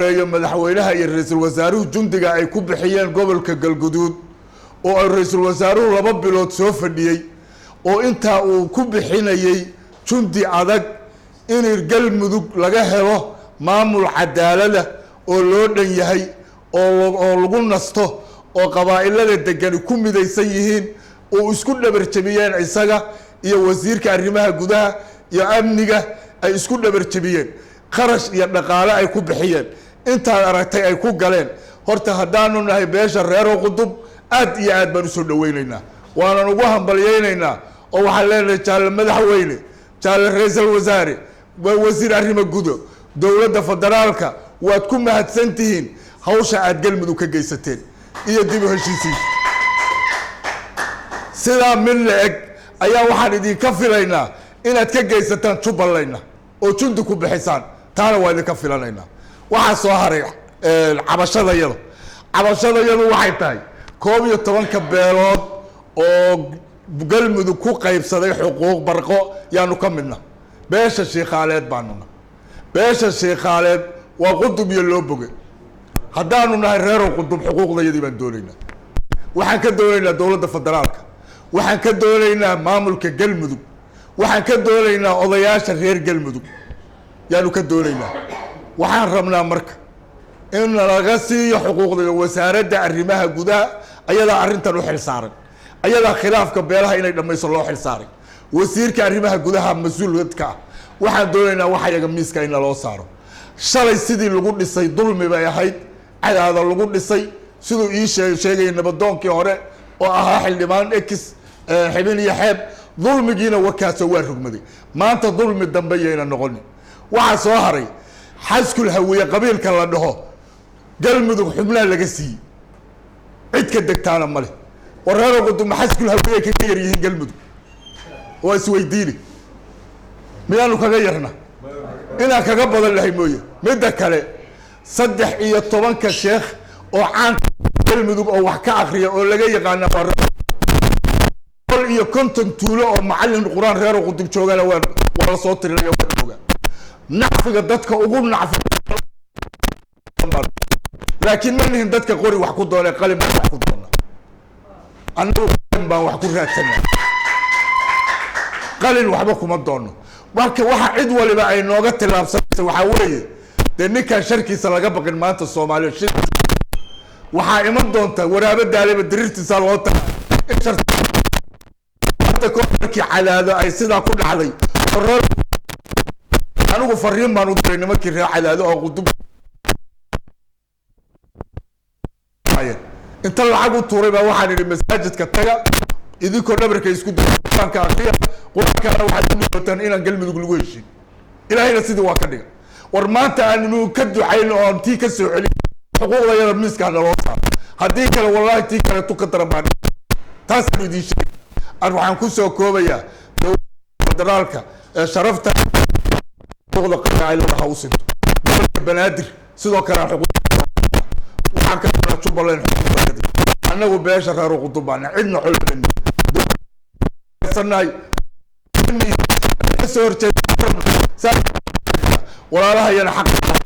madaxweynaha iyo ra'iisul wasaaruhu jundiga ay ku bixiyeen gobolka Galguduud oo ay ra'iisul wasaaruhu 2 bilood soo fadhiyay oo inta uu ku bixinayay jundi adag in Galmudug laga helo maamul cadaalad oo loo dhan yahay oo lagu nasto oo qabaa'ilada degan ku midaysan yihiin oo isku dhabar jabiyeen isaga iyo wasiirka arrimaha gudaha iyo amniga ay isku dhabar jabiyeen kharash iyo dhaqaale ay ku bixiyeen inta aragtay ay ku galeen horta hadaanu nahay beesha reero qudub aad iyo aad baan u soo dhaweynaynaa waana ugu hambalyeeynaa oo waxa leenahay jaal madaxweyne jaal ra'iisul wasaare wasiir arrimaha gudaha dawladda federaalka waad ku mahadsantihiin hawsha aad Galmudug ka geysateen iyo dib u heshiisiin sida min leeg ayaa waxaan idin ka filaynaa inaad ka geysataan Jubbaland oo jundi ku bixisaan taana waa idin ka filanaynaa waxa soo haray cabashadayada waxay tahay 12 beelood oo Galmudug ku qaybsaday xuquuq barqo yaanu ka midna beesha Sheekhaaleed baanuna beesha Sheekhaaleed waa qudub iyo loo bogay hadaanu nahay reero qudub xuquuqdayadii baan doonaynaa waxaan ka doonaynaa dawladda federaalka waxaan ka doonaynaa maamulka Galmudug waxaan ka doonaynaa odayaasha reer Galmudug yaanu ka doonaynaa waxaan rabnaa marka in laga siiyo xuquuqda wasaaradda arrimaha gudaha ayada arintan u xil saaran ayada khilaafka beelaha inay dhamayso loo xil saaray wasiirka arrimaha gudaha mas'uuliyadka waxaan doonaynaa waxa yaga miiska in loo saaro shalay sidii lagu dhisay dulmi bay ahayd cadaada lagu dhisay sidoo ii sheegay nabadoonkii hore oo ahaa xildhibaan X xibin iyo xeeb dulmigiina wakaaso waa rugmaday maanta dulmi dambe yeena noqon waxa soo haray xaskul hawiye qabiilka la dhaho Galmudug xubnaa laga siiyay cid ka degtaana male wareero qudum xaskul hawiye ka yar yihiin Galmudug oo isweydiini miyaanu kaga yarna ina kaga badan lahay mooye midda kale 13 sheekh oo caan Galmudug oo wax ka akhriya oo laga yaqaan iyo konton tuulo oo macallin quraan reero qudub joogana waa la soo tirinaya waa jooga nacfiga dadka ugu nacfiga laakiin manihin dadka qori wax ku doonay qalin wax ku doona anagu baan wax ku raadsanaa qalin waxba kuma doono marka waxa cid waliba ay nooga tilaabsanayso waxa weeye ninka sharkiisa laga baqin maanta Soomaaliya shir waxa iman doonta waraaba daaliba dirirtiisa loo tahay markii calaado ay sida ku dhacday anigu fariin baan u diray nimankii reer calaado oo qudub inta lacag u tuuray baa waxaan idhi masaajidka taga idinkoo dhabarka isku daanka akhriya quraanka waxa u dhigtaan inaan Galmudug lagu heshiin ilaahayna sidii waa ka dhigay war maanta aanu ka ducayno oo tii ka soo celin xuquuqdayada miiska loo saaro hadii kale wallahi tii kale tu ka darmaan taas idin sheeg waxaan ku soo koobayaa federaalka sharafta xuquuqda qabaa'ilada hawsinta banaadir sidoo kale waxaan ka rabaa Jubbaland anagu beesha reer qudubana cidna xulban sanay soo horjeed walaalaha yana xaq